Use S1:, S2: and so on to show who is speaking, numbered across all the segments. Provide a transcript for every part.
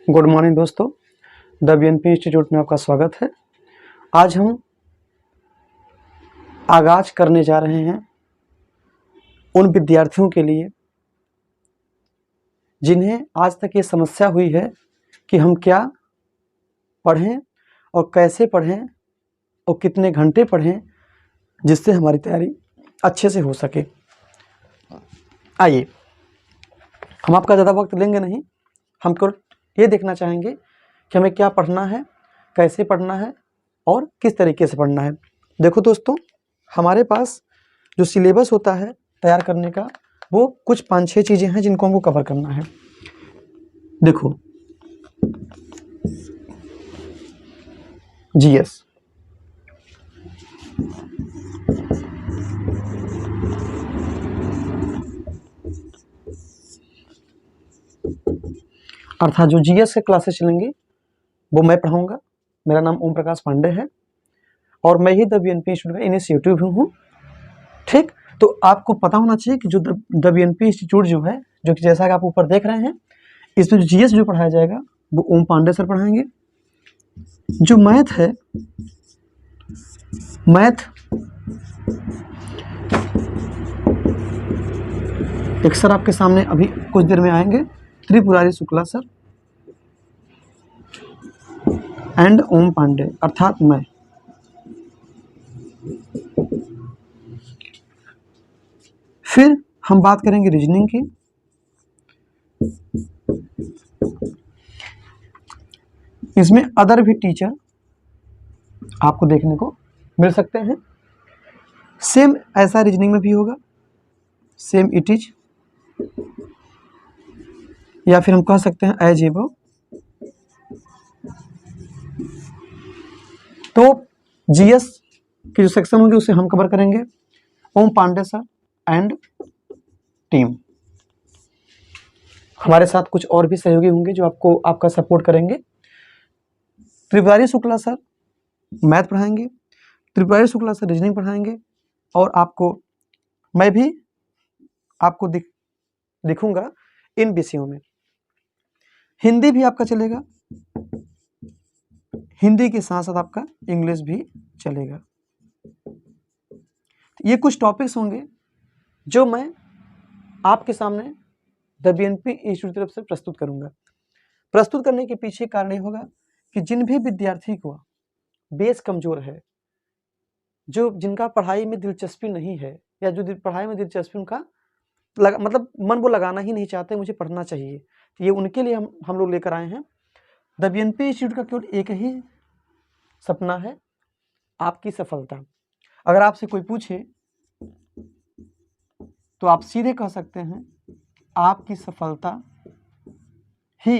S1: Good morning दोस्तों, the BNP institute में आपका स्वागत है। आज हम आगाज करने जा रहे हैं उन विद्यार्थियों के लिए जिन्हें आज तक ये समस्या हुई है कि हम क्या पढ़ें और कैसे पढ़ें और कितने घंटे पढ़ें जिससे हमारी तैयारी अच्छे से हो सके। आइए, हम आपका ज़्यादा वक्त लेंगे नहीं, हम केवल ये देखना चाहेंगे कि हमें क्या पढ़ना है, कैसे पढ़ना है और किस तरीके से पढ़ना है। देखो दोस्तों, हमारे पास जो सिलेबस होता है तैयार करने का, वो कुछ 5-6 चीज़ें हैं जिनको हमको कवर करना है। देखो, जीएस, अर्थात जो जीएस के क्लासेस चलेंगे वो मैं पढ़ाऊँगा। मेरा नाम ओम प्रकाश पांडे है और मैं ही द बीएनपी इंस्टीट्यूट का इनिशिएटिव हूँ। ठीक, तो आपको पता होना चाहिए कि जो द बीएनपी इंस्टीट्यूट जो है, जो कि जैसा कि आप ऊपर देख रहे हैं, इसमें जो जीएस जो पढ़ाया जाएगा वो ओम पांडे सर पढ़ाएंगे। जो मैथ है, मैथ एक सर आपके सामने अभी कुछ देर में आएंगे, त्रिपुरारी शुक्ला सर एंड ओम पांडे अर्थात मैं। फिर हम बात करेंगे रीजनिंग की। इसमें अदर भी टीचर आपको देखने को मिल सकते हैं। सेम ऐसा रीजनिंग में भी होगा, सेम इट इज, या फिर हम कह सकते हैं एज एबव। तो जीएस की जो सेक्शन होगी उसे हम कवर करेंगे, ओम पांडे सर एंड टीम। हमारे साथ कुछ और भी सहयोगी होंगे जो आपका सपोर्ट करेंगे। त्रिपुरारी शुक्ला सर मैथ पढ़ाएंगे, त्रिपुरारी शुक्ला सर रीजनिंग पढ़ाएंगे और मैं भी आपको दिखूंगा इन विषयों में। हिंदी भी आपका चलेगा, हिंदी के साथ साथ आपका इंग्लिश भी चलेगा। ये कुछ टॉपिक्स होंगे जो मैं आपके सामने द बीएनपी इंस्टीट्यूट की तरफ से प्रस्तुत करूंगा। प्रस्तुत करने के पीछे कारण ये होगा कि जिन भी विद्यार्थी को बेस कमजोर है, जिनका पढ़ाई में दिलचस्पी नहीं है, या जो पढ़ाई में दिलचस्पी उनका मतलब मन वो लगाना ही नहीं चाहते, मुझे पढ़ना चाहिए, तो ये उनके लिए हम लोग लेकर आए हैं। द बीएनपी इंस्टीट्यूट का केवल एक ही सपना है, आपकी सफलता। अगर आपसे कोई पूछे तो आप सीधे कह सकते हैं आपकी सफलता ही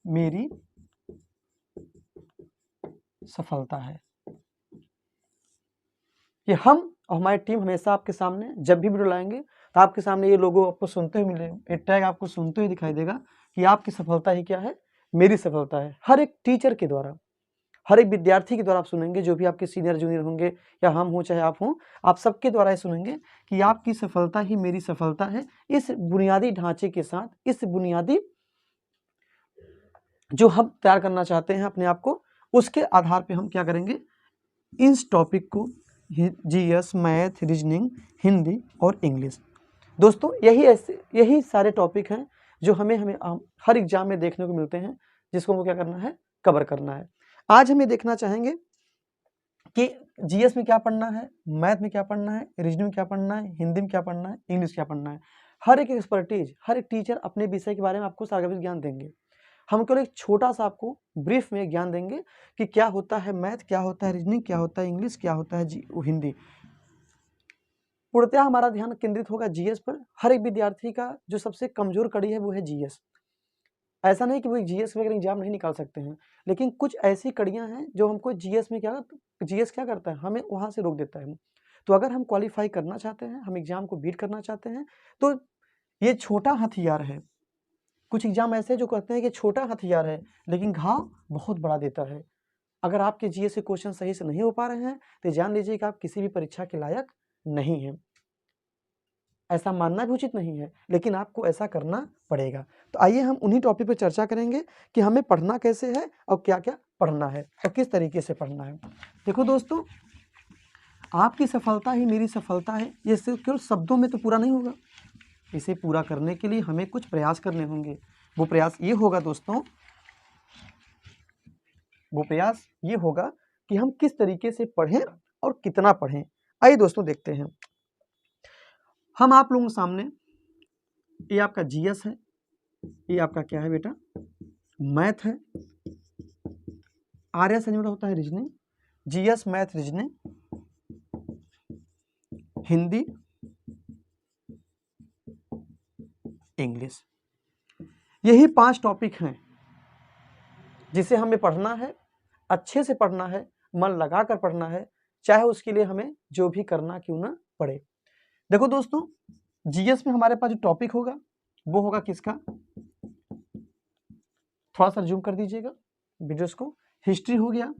S1: मेरी सफलता है। ये हम और हमारी टीम हमेशा आपके सामने जब भी वीडियो लाएंगे तो आपके सामने ये लोगो आपको सुनते हुए मिलेगा, ये टैग आपको सुनते हुए दिखाई देगा कि आपकी सफलता ही क्या है, मेरी सफलता है। हर एक टीचर के द्वारा, हर एक विद्यार्थी के द्वारा आप सुनेंगे, जो भी आपके सीनियर जूनियर होंगे या हम हों चाहे आप हों, आप सबके द्वारा ये सुनेंगे कि आपकी सफलता ही मेरी सफलता है। इस बुनियादी ढांचे के साथ, इस बुनियादी जो हम तैयार करना चाहते हैं अपने आप को, उसके आधार पे हम क्या करेंगे, इस टॉपिक को जीएस, मैथ, रीजनिंग, हिंदी और इंग्लिश। दोस्तों, यही सारे टॉपिक हैं जो हमें हर एग्जाम में देखने को मिलते हैं, जिसको हमको क्या करना है, कवर करना है। आज हम ये देखना चाहेंगे कि जीएस में क्या पढ़ना है, मैथ में क्या पढ़ना है, रीजनिंग में क्या पढ़ना है, हिंदी में क्या पढ़ना है, इंग्लिश क्या पढ़ना है। हर एक एक्सपर्टीज, हर एक टीचर अपने विषय के बारे में आपको सार्वजनिक ज्ञान देंगे। हम केवल एक छोटा सा आपको ब्रीफ में ज्ञान देंगे कि क्या होता है मैथ, क्या होता है रीजनिंग, क्या होता है इंग्लिश, क्या होता है हिंदी। पूर्णतः हमारा ध्यान केंद्रित होगा जीएस पर। हर एक विद्यार्थी का जो सबसे कमजोर कड़ी है वो है जीएस। ऐसा नहीं कि वो जीएस वगैरह एग्जाम नहीं निकाल सकते हैं, लेकिन कुछ ऐसी कड़ियां हैं जो हमको जीएस क्या करता है, हमें वहां से रोक देता है। तो अगर हम क्वालिफाई करना चाहते हैं, हम एग्जाम को बीट करना चाहते हैं, तो ये छोटा हथियार है। कुछ एग्जाम ऐसे जो कहते हैं कि छोटा हथियार है लेकिन घाव बहुत बड़ा देता है। अगर आपके जीएस के क्वेश्चन सही से नहीं हो पा रहे हैं तो जान लीजिए कि आप किसी भी परीक्षा के लायक नहीं हैं। ऐसा मानना भी उचित नहीं है, लेकिन आपको ऐसा करना पड़ेगा। तो आइए हम उन्हीं टॉपिक पर चर्चा करेंगे कि हमें पढ़ना कैसे है और क्या क्या पढ़ना है और किस तरीके से पढ़ना है। देखो दोस्तों, आपकी सफलता ही मेरी सफलता है, ये सिर्फ केवल शब्दों में तो पूरा नहीं होगा। इसे पूरा करने के लिए हमें कुछ प्रयास करने होंगे। वो प्रयास ये होगा दोस्तों, वो प्रयास ये होगा कि हम किस तरीके से पढ़ें और कितना पढ़ें। आइए दोस्तों देखते हैं। हम आप लोगों के सामने, ये आपका जीएस है, ये आपका क्या है बेटा, मैथ है। आर्या से जुड़ा होता है reasoning, GS, math, reasoning, Hindi, English. यही 5 टॉपिक हैं जिसे हमें पढ़ना है, अच्छे से पढ़ना है, मन लगाकर पढ़ना है, चाहे उसके लिए हमें जो भी करना क्यों ना पड़े। देखो दोस्तों, जीएस में हमारे पास जो टॉपिक होगा वो होगा किसका, थोड़ा सा जूम कर दीजिएगा वीडियोस को। हिस्ट्री हो गया,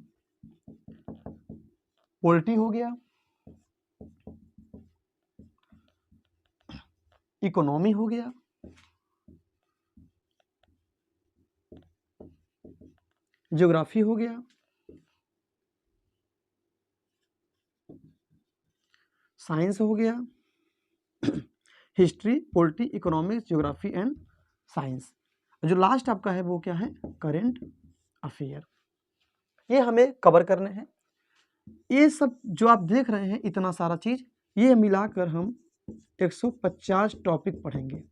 S1: पॉलिटी हो गया, इकोनॉमी हो गया, ज्योग्राफी हो गया, साइंस हो गया, history, polity, economics, geography and science. जो लास्ट आपका है वो क्या है, करेंट अफेयर। ये हमें कवर करने हैं। ये सब जो आप देख रहे हैं, इतना सारा चीज, ये मिलाकर हम 150 टॉपिक पढ़ेंगे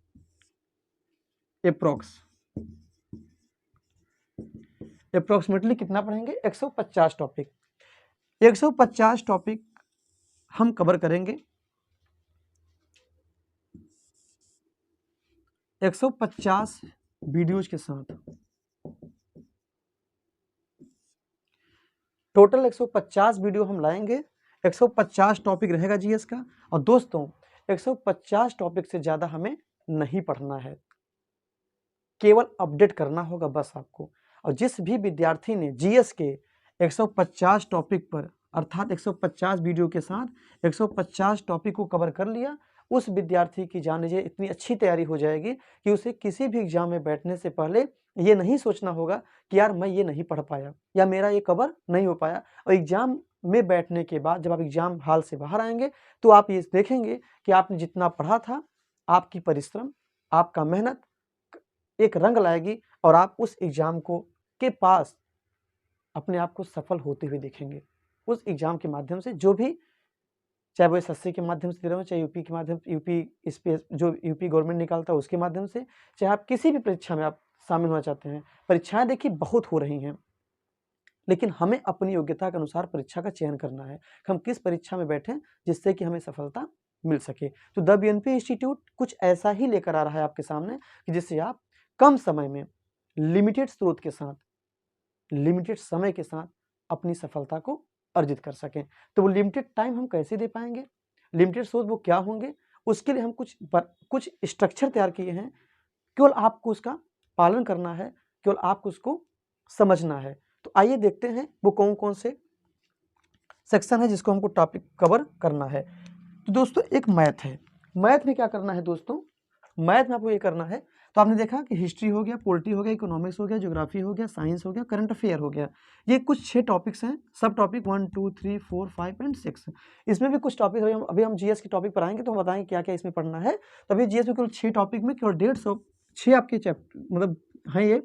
S1: अप्रोक्सीमेटली कितना पढ़ेंगे, 150 टॉपिक। 150 टॉपिक हम कवर करेंगे 150 वीडियोज के साथ। टोटल 150 वीडियो हम लाएंगे, 150 टॉपिक रहेगा जीएस का। और दोस्तों, 150 टॉपिक से ज़्यादा हमें नहीं पढ़ना है, केवल अपडेट करना होगा बस आपको। और जिस भी विद्यार्थी ने जीएस के 150 टॉपिक पर, अर्थात 150 वीडियो के साथ 150 टॉपिक को कवर कर लिया, उस विद्यार्थी की जान लीजिए इतनी अच्छी तैयारी हो जाएगी कि उसे किसी भी एग्जाम में बैठने से पहले ये नहीं सोचना होगा कि यार मैं ये नहीं पढ़ पाया या मेरा ये कवर नहीं हो पाया। और एग्जाम में बैठने के बाद जब आप एग्जाम हॉल से बाहर आएंगे तो आप ये देखेंगे कि आपने जितना पढ़ा था, आपकी परिश्रम, आपका मेहनत एक रंग लाएगी और आप उस एग्जाम को के पास अपने आप को सफल होते हुए देखेंगे। उस एग्जाम के माध्यम से, जो भी, चाहे वो एसएससी के माध्यम से दे रहे हो, चाहे यूपी के माध्यम से, यूपी स्पेस जो यूपी गवर्नमेंट निकालता है उसके माध्यम से, चाहे आप किसी भी परीक्षा में आप शामिल होना चाहते हैं। परीक्षाएं देखिए बहुत हो रही हैं, लेकिन हमें अपनी योग्यता के अनुसार परीक्षा का चयन करना है, हम किस परीक्षा में बैठें जिससे कि हमें सफलता मिल सके। तो द बीएनपी इंस्टीट्यूट कुछ ऐसा ही लेकर आ रहा है आपके सामने कि जिससे आप कम समय में, लिमिटेड स्रोत के साथ, लिमिटेड समय के साथ अपनी सफलता को अर्जित कर सकें। तो वो लिमिटेड टाइम हम कैसे दे पाएंगे, लिमिटेड स्रोत वो क्या होंगे, उसके लिए हम कुछ स्ट्रक्चर तैयार किए हैं। केवल आपको उसका पालन करना है, केवल आपको उसको समझना है। तो आइए देखते हैं वो कौन कौन से सेक्शन है जिसको हमको टॉपिक कवर करना है। तो दोस्तों, एक मैथ है। मैथ में क्या करना है दोस्तों, मैथ में आपको ये करना है, तो आपने देखा कि हिस्ट्री हो गया, पॉलिटी हो गया, इकोनॉमिक्स हो गया, ज्योग्राफी हो गया, साइंस हो गया, करंट अफेयर हो गया। ये कुछ 6 टॉपिक्स हैं, सब टॉपिक 1 2 3 4 5 एंड 6। इसमें भी कुछ टॉपिक, अभी हम जीएस के टॉपिक पर आएंगे तो हम बताएंगे क्या क्या इसमें पढ़ना है। तो अभी जीएस में केवल 6 टॉपिक में केवल 150, 6 आपके चैप्टर मतलब हैं ये,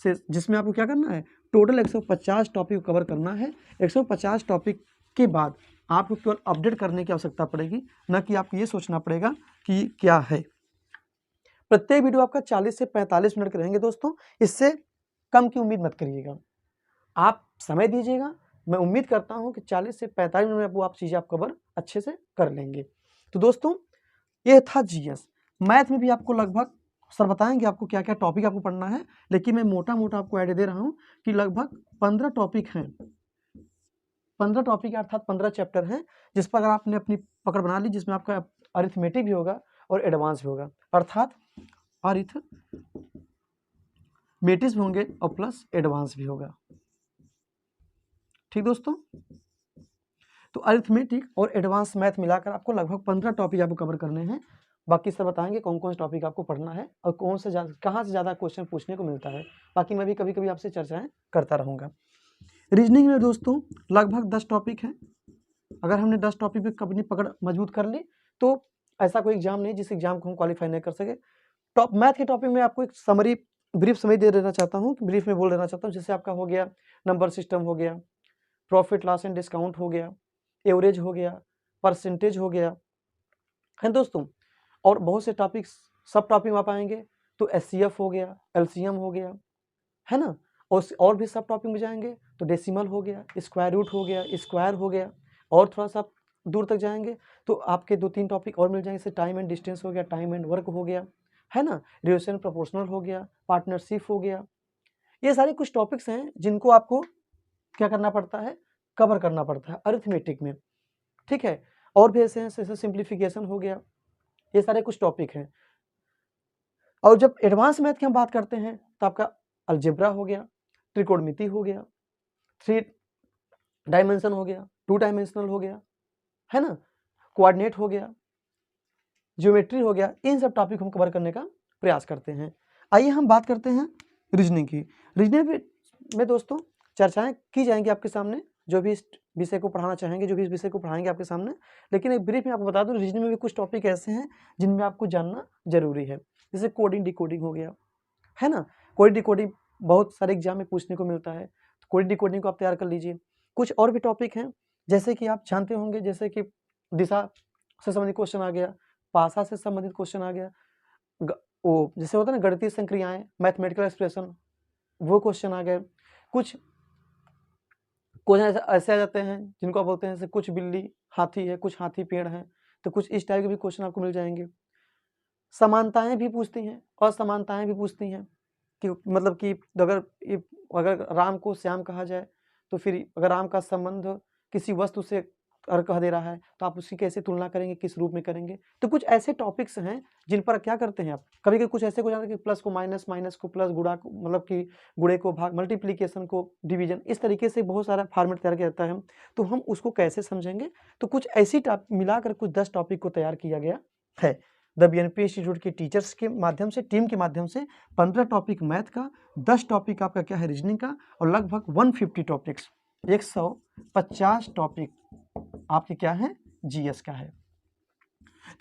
S1: से जिसमें आपको क्या करना है, टोटल 150 टॉपिक को कवर करना है। 150 टॉपिक के बाद आपको केवल अपडेट करने की आवश्यकता पड़ेगी, न कि आपको ये सोचना पड़ेगा कि क्या है। प्रत्येक वीडियो आपका 40 से 45 मिनट के रहेंगे दोस्तों, इससे कम की उम्मीद मत करिएगा। आप समय दीजिएगा, मैं उम्मीद करता हूं कि 40 से 45 मिनट में आप चीज़ें आप कवर अच्छे से कर लेंगे। तो दोस्तों, ये था जीएस। मैथ में भी आपको लगभग सर बताएंगे आपको क्या क्या टॉपिक आपको पढ़ना है, लेकिन मैं मोटा मोटा आपको आइडिया दे रहा हूं कि लगभग 15 टॉपिक हैं, 15 टॉपिक अर्थात 15 चैप्टर हैं, जिस पर अगर आपने अपनी पकड़ बना ली, जिसमें आपका अरिथमेटिक भी होगा और एडवांस भी होगा, अर्थात अरिथमेटिक्स भी होंगे और प्लस एडवांस भी होगा। ठीक दोस्तों, तो अरिथमेटिक और एडवांस मैथ मिलाकर आपको लगभग 15 टॉपिक आपको कवर करने हैं। बाकी सर बताएंगे कौन कौन से टॉपिक आपको पढ़ना है और कौन से कहाँ से ज़्यादा क्वेश्चन पूछने को मिलता है। बाकी मैं भी कभी कभी आपसे चर्चाएं करता रहूँगा। रीजनिंग में दोस्तों लगभग 10 टॉपिक हैं। अगर हमने 10 टॉपिक पे अपनी पकड़ मजबूत कर ली तो ऐसा कोई एग्जाम नहीं जिस एग्जाम को हम क्वालिफाई नहीं कर सके। टॉप मैथ के टॉपिक में आपको एक समरी ब्रीफ समरी दे देना चाहता हूँ, ब्रीफ में बोल देना चाहता हूँ। जैसे आपका हो गया नंबर सिस्टम हो गया, प्रॉफिट लॉस एंड डिस्काउंट हो गया, एवरेज हो गया, परसेंटेज हो गया है दोस्तों। और बहुत से टॉपिक्स सब टॉपिक में आप आएंगे तो एचसीएफ हो गया, एलसीएम हो गया, है ना। और भी सब टॉपिक में जाएंगे तो डेसिमल हो गया, स्क्वायर रूट हो गया, स्क्वायर हो गया, और थोड़ा सा दूर तक जाएंगे तो आपके 2-3 टॉपिक और मिल जाएंगे। जैसे टाइम एंड डिस्टेंस हो गया, टाइम एंड वर्क हो गया, है ना, रिलेशन प्रोपोर्शनल हो गया, पार्टनरशिप हो गया। ये सारे कुछ टॉपिक्स हैं जिनको आपको क्या करना पड़ता है, कवर करना पड़ता है अरिथमेटिक में, ठीक है। और भी ऐसे हैं जैसे सिंप्लीफिकेशन हो गया, ये सारे कुछ टॉपिक हैं। और जब एडवांस मैथ की हम बात करते हैं तो आपका अलजेब्रा हो गया, त्रिकोणमिति हो गया, 3 डायमेंशन हो गया, 2 डायमेंशनल हो गया, है ना, कोऑर्डिनेट हो गया, ज्योमेट्री हो गया। इन सब टॉपिक हम कवर करने का प्रयास करते हैं। आइए हम बात करते हैं रीजनिंग की। रीजनिंग में दोस्तों चर्चाएं की जाएंगी आपके सामने, जो भी इस विषय को पढ़ाना चाहेंगे, जो भी इस विषय को पढ़ाएंगे आपके सामने। लेकिन एक ब्रीफ में आपको बता दूं, रीजनिंग में भी कुछ टॉपिक ऐसे हैं जिनमें आपको जानना जरूरी है। जैसे कोडिंग डिकोडिंग हो गया, है ना। कोडिंग डिकोडिंग बहुत सारे एग्जाम में पूछने को मिलता है, तो कोडिंग डिकोडिंग को आप तैयार कर लीजिए। कुछ और भी टॉपिक हैं जैसे कि आप जानते होंगे, जैसे कि दिशा से संबंधित क्वेश्चन आ गया, भाषा से संबंधित क्वेश्चन आ गया, वो जैसे होता है ना गणितीय संक्रियाएं, मैथमेटिकल एक्सप्रेशन, वो क्वेश्चन आ गए। कुछ क्वेश्चन ऐसे आ जाते हैं जिनको आप बोलते हैं जैसे कुछ बिल्ली हाथी है, कुछ हाथी पेड़ है, तो कुछ इस टाइप के भी क्वेश्चन आपको मिल जाएंगे। समानताएं भी पूछती हैं, असमानताएं भी पूछती हैं कि मतलब कि अगर राम को श्याम कहा जाए तो फिर अगर राम का संबंध किसी वस्तु से अगर कह दे रहा है तो आप उसकी कैसे तुलना करेंगे, किस रूप में करेंगे। तो कुछ ऐसे टॉपिक्स हैं जिन पर क्या करते हैं आप, कभी कभी कुछ ऐसे हो जाता है कि प्लस को माइनस, माइनस को प्लस, गुणा को मतलब कि गुणे को भाग, मल्टीप्लीकेशन को डिवीजन, इस तरीके से बहुत सारा फॉर्मेट तैयार किया जाता है। तो हम उसको कैसे समझेंगे, तो कुछ ऐसी मिलाकर कुछ 10 टॉपिक को तैयार किया गया है। द बीएनपी इंस्टीट्यूट के टीचर्स के माध्यम से, टीम के माध्यम से 15 टॉपिक मैथ का, 10 टॉपिक आपका क्या है रीजनिंग का, और लगभग 150 टॉपिक्स, 150 टॉपिक आपके क्या है, जीएस का है।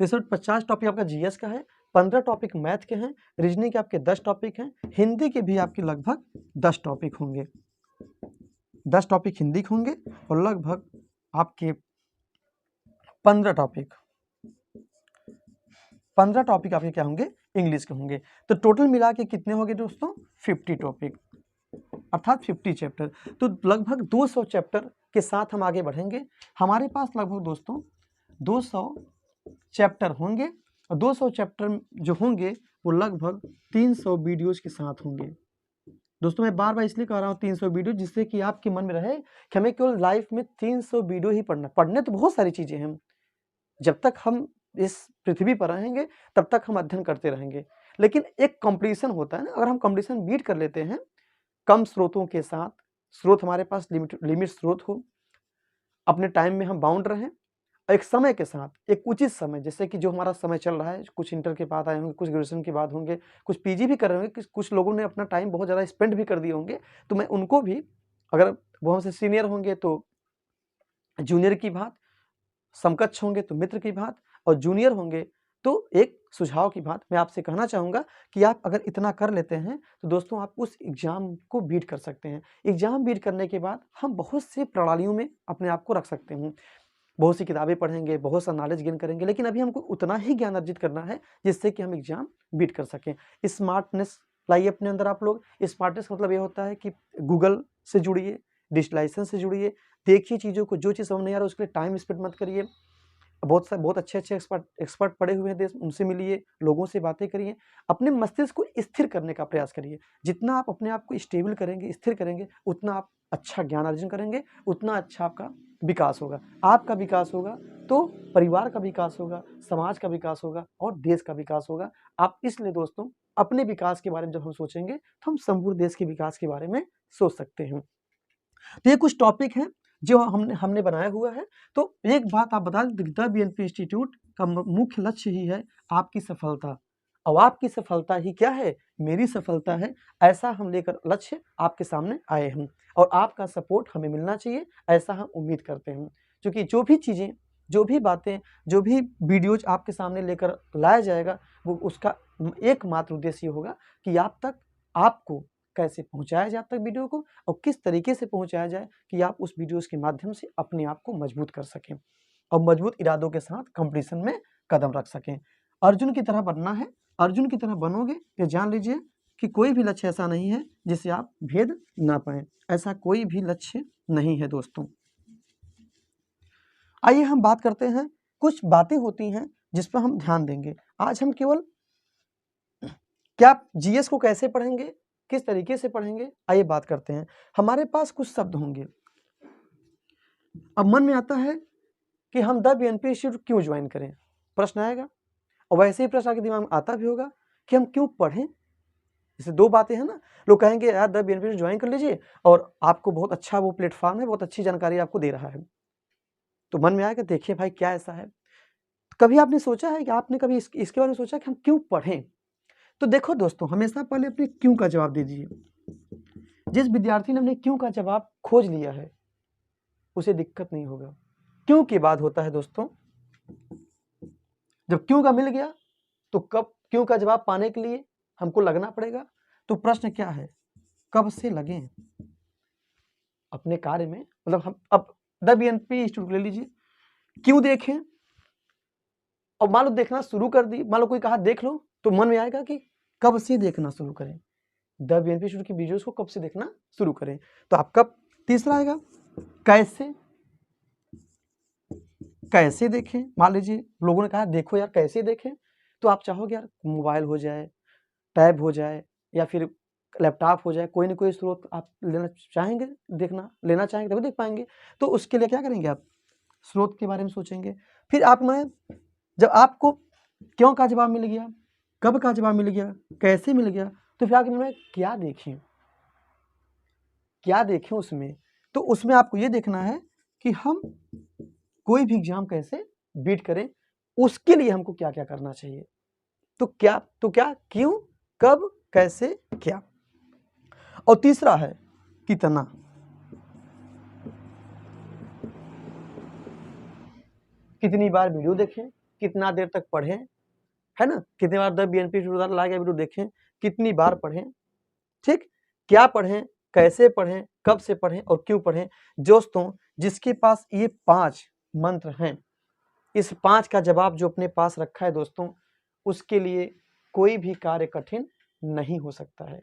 S1: तो इस 50 टॉपिक आपका जीएस का है, 15 टॉपिक मैथ के हैं, रीजनिंग के आपके 10 टॉपिक हैं, हिंदी के भी आपके लगभग 10 टॉपिक होंगे, 10 टॉपिक हिंदी के होंगे, और लगभग आपके 15 टॉपिक आपके क्या होंगे, इंग्लिश के होंगे। तो टोटल मिला के कितने होंगे दोस्तों, 50 टॉपिक, अर्थात 50 चैप्टर। तो लगभग 200 चैप्टर के साथ हम आगे बढ़ेंगे। हमारे पास लगभग दोस्तों 200 चैप्टर होंगे, और 200 चैप्टर जो होंगे वो लगभग 300 वीडियोज के साथ होंगे। दोस्तों मैं बार बार इसलिए कह रहा हूँ 300 वीडियो, जिससे कि आपके मन में रहे कि हमें केवल लाइफ में 300 वीडियो ही पढ़ने तो बहुत सारी चीज़ें हैं, जब तक हम इस पृथ्वी पर रहेंगे तब तक हम अध्ययन करते रहेंगे। लेकिन एक कंपटीशन होता है ना, अगर हम कंपटीशन बीट कर लेते हैं कम स्रोतों के साथ, स्रोत हमारे पास लिमिट स्रोत हो, अपने टाइम में हम बाउंड रहें, एक समय के साथ एक उचित समय, जैसे कि जो हमारा समय चल रहा है, कुछ इंटर के बाद आए होंगे, कुछ ग्रेजुएशन के बाद होंगे, कुछ पीजी भी कर रहे होंगे, कुछ लोगों ने अपना टाइम बहुत ज़्यादा स्पेंड भी कर दिए होंगे। तो मैं उनको भी, अगर वो हमसे सीनियर होंगे तो जूनियर की बात, समकक्ष होंगे तो मित्र की बात, और जूनियर होंगे तो एक सुझाव की बात मैं आपसे कहना चाहूँगा कि आप अगर इतना कर लेते हैं तो दोस्तों आप उस एग्ज़ाम को बीट कर सकते हैं। एग्ज़ाम बीट करने के बाद हम बहुत से प्रणालियों में अपने आप को रख सकते हैं, बहुत सी किताबें पढ़ेंगे, बहुत सा नॉलेज गेन करेंगे, लेकिन अभी हमको उतना ही ज्ञान अर्जित करना है जिससे कि हम एग्ज़ाम बीट कर सकें। स्मार्टनेस लाइए अपने अंदर आप लोग। स्मार्टनेस का मतलब ये होता है कि गूगल से जुड़िए, डिजिटलाइजेशन से जुड़िए, देखिए चीज़ों को, जो चीज़ समझ नहीं आ रहा उसके लिए टाइम स्पेंड मत करिए। बहुत अच्छे एक्सपर्ट पढ़े हुए हैं देश, उनसे मिलिए, लोगों से बातें करिए, अपने मस्तिष्क को स्थिर करने का प्रयास करिए। जितना आप अपने आप को स्टेबल करेंगे, स्थिर करेंगे, उतना आप अच्छा ज्ञान अर्जन करेंगे, उतना अच्छा आपका विकास होगा। आपका विकास होगा तो परिवार का विकास होगा, समाज का विकास होगा, और देश का विकास होगा। आप इसलिए दोस्तों अपने विकास के बारे में जब हम सोचेंगे तो हम संपूर्ण देश के विकास के बारे में सोच सकते हैं। तो ये कुछ टॉपिक हैं जो हमने बनाया हुआ है। तो एक बात आप बता दें, द बीएनपी इंस्टीट्यूट का मुख्य लक्ष्य ही है आपकी सफलता। और आपकी सफलता ही क्या है, मेरी सफलता है। ऐसा हम लेकर लक्ष्य आपके सामने आए हैं और आपका सपोर्ट हमें मिलना चाहिए, ऐसा हम उम्मीद करते हैं। क्योंकि जो भी चीज़ें, जो भी बातें, जो भी वीडियोज आपके सामने लेकर लाया जाएगा, वो उसका एकमात्र उद्देश्य ये होगा कि आप तक, आपको कैसे पहुंचाया जाए आप तक वीडियो को, और किस तरीके से पहुंचाया जाए कि आप उस वीडियोस के माध्यम से अपने आप को मजबूत कर सकें और मजबूत इरादों के साथ कंपटीशन में कदम रख सकें। अर्जुन की तरह बनना है, अर्जुन की तरह बनोगे तो जान लीजिए कि कोई भी लक्ष्य ऐसा नहीं है जिसे आप भेद ना पाएं। ऐसा कोई भी लक्ष्य नहीं है दोस्तों। आइए हम बात करते हैं, कुछ बातें होती हैं जिस पर हम ध्यान देंगे। आज हम केवल क्या जीएस को कैसे पढ़ेंगे, किस तरीके से पढ़ेंगे, आइए बात करते हैं। हमारे पास कुछ शब्द होंगे। अब मन में आता है कि हम द बीएनपी इंस्टीट्यूट क्यों ज्वाइन करें, प्रश्न आएगा। और वैसे ही प्रश्न आपके दिमाग में आता भी होगा कि हम क्यों पढ़ें। जैसे दो बातें हैं ना, लोग कहेंगे यार द बीएनपी ज्वाइन कर लीजिए और आपको बहुत अच्छा वो प्लेटफॉर्म है, बहुत अच्छी जानकारी आपको दे रहा है। तो मन में आएगा देखिए भाई क्या ऐसा है। कभी आपने सोचा है कि आपने कभी इसके बारे में सोचा कि हम क्यों पढ़ें? तो देखो दोस्तों, हमेशा पहले अपने क्यों का जवाब दे दीजिए। जिस विद्यार्थी ने अपने क्यों का जवाब खोज लिया है उसे दिक्कत नहीं होगा। क्यों की बात होता है दोस्तों, जब क्यों का मिल गया तो कब क्यों का जवाब पाने के लिए हमको लगना पड़ेगा। तो प्रश्न क्या है, कब से लगें अपने कार्य में। मतलब हम अब द बीएनपी इंस्टीट्यूट ले लीजिए, क्यों देखें, और मान लो देखना शुरू कर दी, मान लो कोई कहा देख लो, तो मन में आएगा कि कब से देखना शुरू करें, द बीएनपी इंस्टीट्यूट की वीडियोस को कब से देखना शुरू करें। तो आपका तीसरा आएगा कैसे, कैसे देखें। मान लीजिए लोगों ने कहा देखो यार कैसे देखें, तो आप चाहोगे यार मोबाइल हो जाए, टैब हो जाए, या फिर लैपटॉप हो जाए, कोई ना कोई स्रोत आप लेना चाहेंगे, देखना लेना चाहेंगे तभी देख पाएंगे। तो उसके लिए क्या करेंगे, आप स्रोत के बारे में सोचेंगे। फिर आप में जब आपको क्यों का जवाब मिल गया, कब का जवाब मिल गया, कैसे मिल गया, तो फिर आपके मन में क्या देखें, क्या देखें उसमें। तो उसमें आपको ये देखना है कि हम कोई भी एग्जाम कैसे बीट करें, उसके लिए हमको क्या क्या करना चाहिए। तो क्या क्यों, कब, कैसे, क्या। और तीसरा है कितना। कितनी बार वीडियो देखें, कितना देर तक पढ़ें, है ना, कितनी बार द बीएनपी लाएगा वीडियो देखें, कितनी बार पढ़ें, ठीक, क्या पढ़ें, कैसे पढ़ें, कब से पढ़ें और क्यों पढ़ें। दोस्तों जिसके पास ये 5 मंत्र हैं, इस 5 का जवाब जो अपने पास रखा है दोस्तों, उसके लिए कोई भी कार्य कठिन नहीं हो सकता है।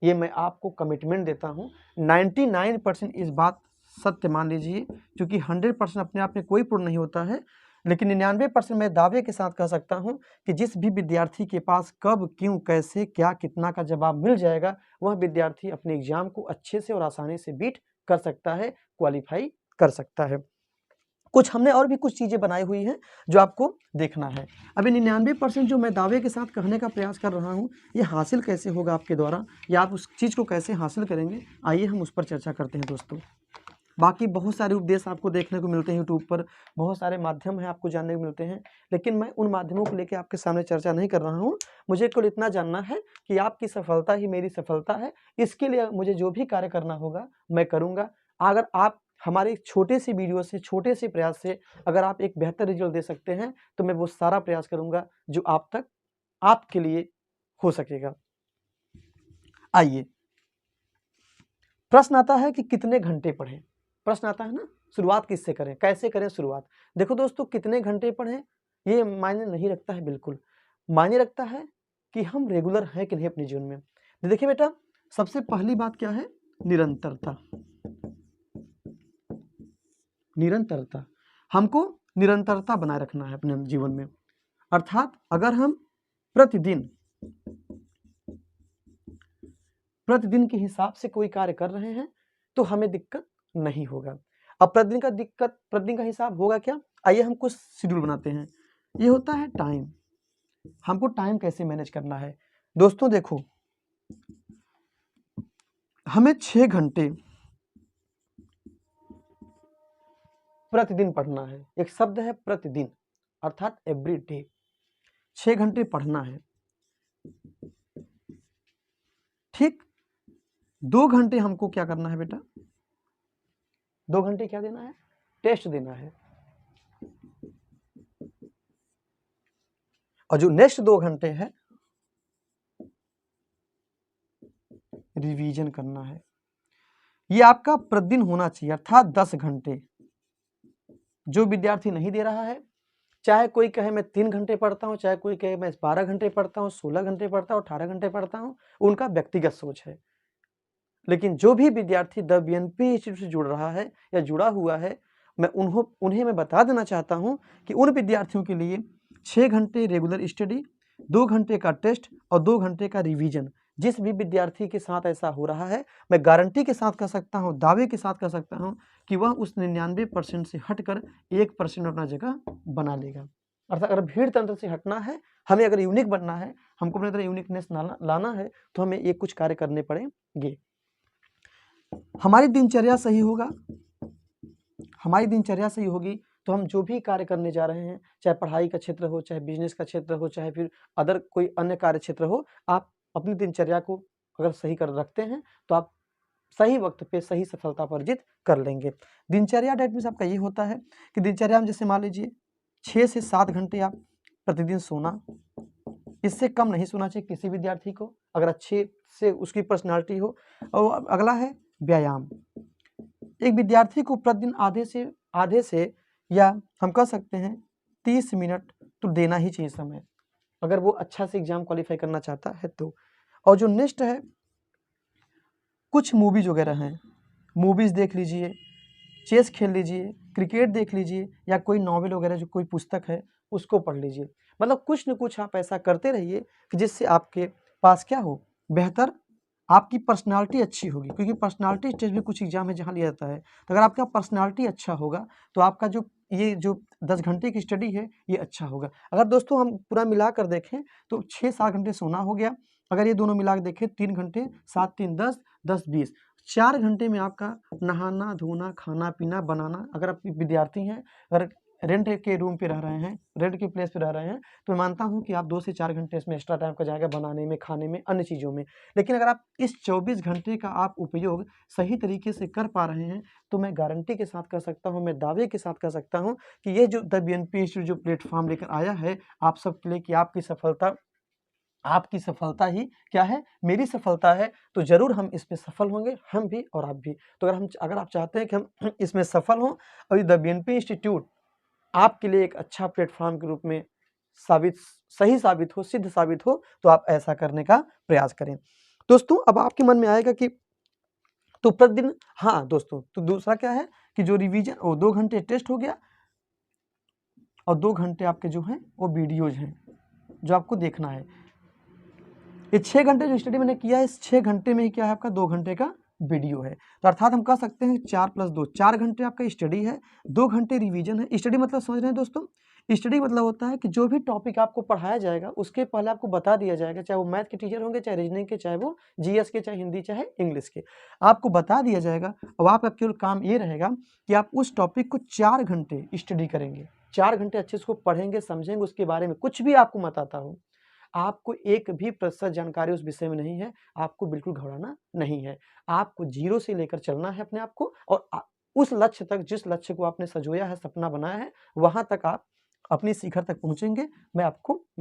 S1: ये मैं आपको कमिटमेंट देता हूँ। 99% इस बात सत्य मान लीजिए, क्योंकि 100% अपने आप में कोई पूर्ण नहीं होता है, लेकिन 99% मैं दावे के साथ कह सकता हूँ कि जिस भी विद्यार्थी के पास कब, क्यों, कैसे, क्या, कितना का जवाब मिल जाएगा, वह विद्यार्थी अपने एग्जाम को अच्छे से और आसानी से बीट कर सकता है, क्वालिफाई कर सकता है। कुछ हमने और भी कुछ चीज़ें बनाई हुई हैं जो आपको देखना है। अभी 99% जो मैं दावे के साथ कहने का प्रयास कर रहा हूँ, ये हासिल कैसे होगा आपके द्वारा, या आप उस चीज़ को कैसे हासिल करेंगे, आइए हम उस पर चर्चा करते हैं दोस्तों। बाकी बहुत सारे उपदेश आपको देखने को मिलते हैं यूट्यूब पर, बहुत सारे माध्यम हैं आपको जानने को मिलते हैं, लेकिन मैं उन माध्यमों को लेकर आपके सामने चर्चा नहीं कर रहा हूँ। मुझे केवल इतना जानना है कि आपकी सफलता ही मेरी सफलता है। इसके लिए मुझे जो भी कार्य करना होगा मैं करूँगा। अगर आप हमारे छोटे से वीडियो से, छोटे से प्रयास से अगर आप एक बेहतर रिजल्ट दे सकते हैं, तो मैं वो सारा प्रयास करूँगा जो आप तक, आपके लिए हो सकेगा। आइए, प्रश्न आता है कि कितने घंटे पढ़ें। प्रश्न आता है ना, शुरुआत किससे करें, कैसे करें शुरुआत। देखो दोस्तों, कितने घंटे पढ़ें ये मायने नहीं रखता है, बिल्कुल मायने रखता है कि हम रेगुलर हैं कि नहीं अपने जीवन में। देखिए बेटा, सबसे पहली बात क्या है, निरंतरता। निरंतरता, हमको निरंतरता बनाए रखना है अपने जीवन में। अर्थात अगर हम प्रतिदिन के हिसाब से कोई कार्य कर रहे हैं तो हमें दिक्कत नहीं होगा। अब प्रतिदिन का हिसाब होगा क्या, आइए हम कुछ शेड्यूल बनाते हैं। ये होता है टाइम, हमको टाइम कैसे मैनेज करना है। दोस्तों देखो, हमें 6 घंटे प्रतिदिन पढ़ना है। एक शब्द है प्रतिदिन, अर्थात एवरी डे। 6 घंटे पढ़ना है। ठीक, 2 घंटे हमको क्या करना है बेटा, 2 घंटे क्या देना है, टेस्ट देना है। और जो नेक्स्ट 2 घंटे है रिवीजन करना है। ये आपका प्रतिदिन होना चाहिए, अर्थात 10 घंटे। जो विद्यार्थी नहीं दे रहा है, चाहे कोई कहे मैं 3 घंटे पढ़ता हूँ, चाहे कोई कहे मैं 12 घंटे पढ़ता हूँ, 16 घंटे पढ़ता हूँ, 18 घंटे पढ़ता हूँ, उनका व्यक्तिगत सोच है। लेकिन जो भी विद्यार्थी द बीएनपी इंस्टीट्यूट से जुड़ रहा है या जुड़ा हुआ है, मैं उन्हें मैं बता देना चाहता हूँ कि उन विद्यार्थियों के लिए 6 घंटे रेगुलर स्टडी, 2 घंटे का टेस्ट और 2 घंटे का रिवीजन। जिस भी विद्यार्थी के साथ ऐसा हो रहा है, मैं गारंटी के साथ कह सकता हूँ, दावे के साथ कह सकता हूँ कि वह उस 99% से हटकर 1% अपना जगह बना लेगा। अर्थात अगर भीड़ तंत्र से हटना है, हमें अगर यूनिक बनना है, हमको अपने तरह यूनिकनेस लाना है, तो हमें ये कुछ कार्य करने पड़ेंगे। हमारी दिनचर्या सही होगा, हमारी दिनचर्या सही होगी तो हम जो भी कार्य करने जा रहे हैं, चाहे पढ़ाई का क्षेत्र हो, चाहे बिजनेस का क्षेत्र हो, चाहे फिर अदर कोई अन्य कार्य क्षेत्र हो, आप अपनी दिनचर्या को अगर सही कर रखते हैं तो आप सही वक्त पे सही सफलता पर अर्जित कर लेंगे। दिनचर्या डेट मीन्स आपका ये होता है कि दिनचर्या में जैसे मान लीजिए 6 से 7 घंटे आप प्रतिदिन सोना, इससे कम नहीं सोना चाहिए किसी विद्यार्थी को, अगर अच्छे से उसकी पर्सनालिटी हो। और अगला है व्यायाम। एक विद्यार्थी को प्रतिदिन आधे से या हम कह सकते हैं 30 मिनट तो देना ही चाहिए समय, अगर वो अच्छा से एग्जाम क्वालिफाई करना चाहता है तो। और जो नेक्स्ट है, कुछ मूवीज वगैरह हैं, मूवीज देख लीजिए, चेस खेल लीजिए, क्रिकेट देख लीजिए, या कोई नॉवेल वगैरह जो कोई पुस्तक है उसको पढ़ लीजिए। मतलब कुछ न कुछ आप ऐसा करते रहिए कि जिससे आपके पास क्या हो, बेहतर आपकी पर्सनालिटी अच्छी होगी, क्योंकि पर्सनालिटी टेस्ट भी कुछ एग्जाम है जहाँ लिया जाता है। तो अगर आपका पर्सनालिटी अच्छा होगा तो आपका जो 10 घंटे की स्टडी है ये अच्छा होगा। अगर दोस्तों हम पूरा मिला कर देखें तो 6-7 घंटे सोना हो गया, अगर ये दोनों मिला कर देखें 3 घंटे, 7 3 10, 10 20, 4 घंटे में आपका नहाना धोना खाना पीना बनाना। अगर आप विद्यार्थी हैं, अगर रेंट के रूम पे रह रहे हैं, रेंट के प्लेस पे रह रहे हैं, तो मैं मानता हूँ कि आप 2 से 4 घंटे इसमें एक्स्ट्रा टाइम का जाएगा बनाने में, खाने में, अन्य चीज़ों में। लेकिन अगर आप इस 24 घंटे का आप उपयोग सही तरीके से कर पा रहे हैं तो मैं गारंटी के साथ कह सकता हूँ, मैं दावे के साथ कह सकता हूँ कि ये जो द बीएनपी इंस्टीट्यूट जो प्लेटफॉर्म लेकर आया है आप सबके लिए, कि आपकी सफलता ही क्या है, मेरी सफलता है, तो जरूर हम इसमें सफल होंगे, हम भी और आप भी। तो अगर आप चाहते हैं कि हम इसमें सफल हों और द बीएनपी इंस्टीट्यूट आपके लिए एक अच्छा प्लेटफॉर्म के रूप में सही साबित हो, सिद्ध साबित हो, तो आप ऐसा करने का प्रयास करें। दोस्तों अब आपके मन में आएगा कि तो प्रतिदिन, हाँ दोस्तों, तो दूसरा क्या है कि जो रिवीजन, 2 घंटे टेस्ट हो गया और 2 घंटे आपके जो हैं वो वीडियोज हैं जो आपको देखना है। ये 6 घंटे जो स्टडी मैंने किया है, इस 6 घंटे में ही क्या है आपका 2 घंटे का वीडियो है। तो अर्थात हम कह सकते हैं 4 + 2, 4 घंटे आपका स्टडी है, 2 घंटे रिवीजन है। स्टडी मतलब समझ रहे हैं दोस्तों, स्टडी मतलब होता है कि जो भी टॉपिक आपको पढ़ाया जाएगा उसके पहले आपको बता दिया जाएगा, चाहे वो मैथ के टीचर होंगे, चाहे रीजनिंग के, चाहे वो जीएस के, चाहे हिंदी, चाहे इंग्लिश के, आपको बता दिया जाएगा। और आपका केवल काम ये रहेगा कि आप उस टॉपिक को 4 घंटे स्टडी करेंगे, 4 घंटे अच्छे से उसको पढ़ेंगे, समझेंगे, उसके बारे में कुछ भी आपको मत आता हो, आपको एक भी प्रतिशत जानकारी उस विषय में नहीं है, आपको बिल्कुल घबराना नहीं है। आपको जीरो से लेकर चलना है अपने आप को, और उस लक्ष्य तक, जिस लक्ष्य को आपने संजोया है, सपना बनाया है, वहां तक आप अपनी शिखर तक पहुंचेंगे। मैं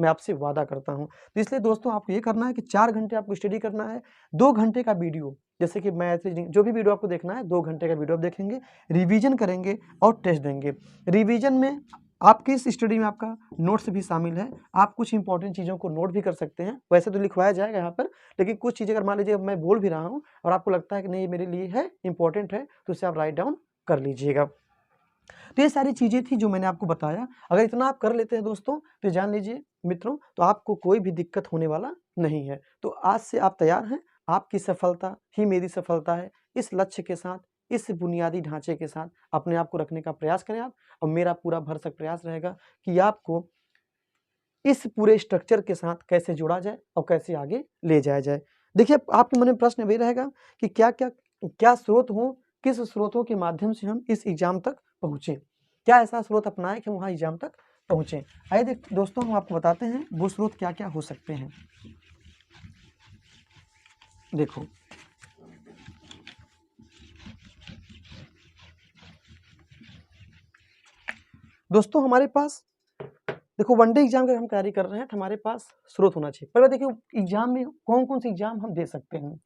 S1: आपसे वादा करता हूं। तो इसलिए दोस्तों आपको ये करना है कि 4 घंटे आपको स्टडी करना है, 2 घंटे का वीडियो, जैसे कि मैथ, जो भी वीडियो आपको देखना है 2 घंटे का वीडियो आप देखेंगे, रिवीजन करेंगे और टेस्ट देंगे। रिवीजन में आपकी इस स्टडी में आपका नोट्स भी शामिल है, आप कुछ इंपॉर्टेंट चीज़ों को नोट भी कर सकते हैं। वैसे तो लिखवाया जाएगा यहाँ पर, लेकिन कुछ चीज़ें अगर मान लीजिए मैं बोल भी रहा हूँ और आपको लगता है कि नहीं ये मेरे लिए है, इंपॉर्टेंट है, तो उसे आप राइट डाउन कर लीजिएगा। तो ये सारी चीज़ें थी जो मैंने आपको बताया। अगर इतना आप कर लेते हैं दोस्तों, तो जान लीजिए मित्रों, तो आपको कोई भी दिक्कत होने वाला नहीं है। तो आज से आप तैयार हैं, आपकी सफलता ही मेरी सफलता है। इस लक्ष्य के साथ, इस बुनियादी ढांचे के साथ अपने आप को रखने का प्रयास करें आप, और मेरा पूरा भरसक प्रयास रहेगा कि आपको इस पूरे स्ट्रक्चर के साथ कैसे जोड़ा जाए और कैसे आगे ले जाया जाए। देखिए, आपके मन में प्रश्न भी रहेगा कि क्या स्रोत हो, किस स्रोतों के माध्यम से हम इस एग्जाम तक पहुँचे। क्या ऐसा स्रोत अपनाएं कि हम वहाँ एग्जाम तक पहुँचें। आइए दोस्तों हम आपको बताते हैं वो स्रोत क्या क्या हो सकते हैं। देखो दोस्तों हमारे पास देखो वनडे एग्जाम की हम तैयारी कर रहे हैं तो हमारे पास स्रोत होना चाहिए। पर देखिए एग्जाम में कौन कौन से एग्जाम हम दे सकते हैं,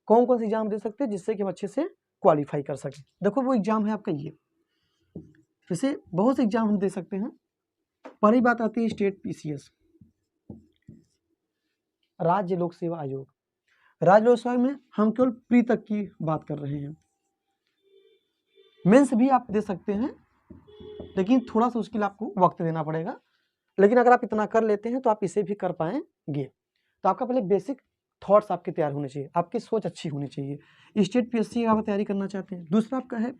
S1: कौन कौन से एग्जाम दे सकते हैं जिससे कि हम अच्छे से क्वालिफाई कर सकें। देखो वो एग्जाम है आपका ये, जैसे बहुत से एग्जाम हम दे सकते हैं। पहली बात आती है स्टेट पीसीएस, राज्य लोक सेवा आयोग। राज्य लोक सेवा में हम केवल प्री तक की बात कर रहे हैं। मेंस भी आप दे सकते हैं लेकिन थोड़ा सा उसके लिए आपको वक्त देना पड़ेगा, लेकिन अगर आप इतना कर लेते हैं तो आप इसे भी कर पाएंगे। तो आपका पहले बेसिक थॉट्स आपके तैयार होने चाहिए, आपकी सोच अच्छी होनी चाहिए। स्टेट पीएससी आप तैयारी करना चाहते हैं। दूसरा आपका है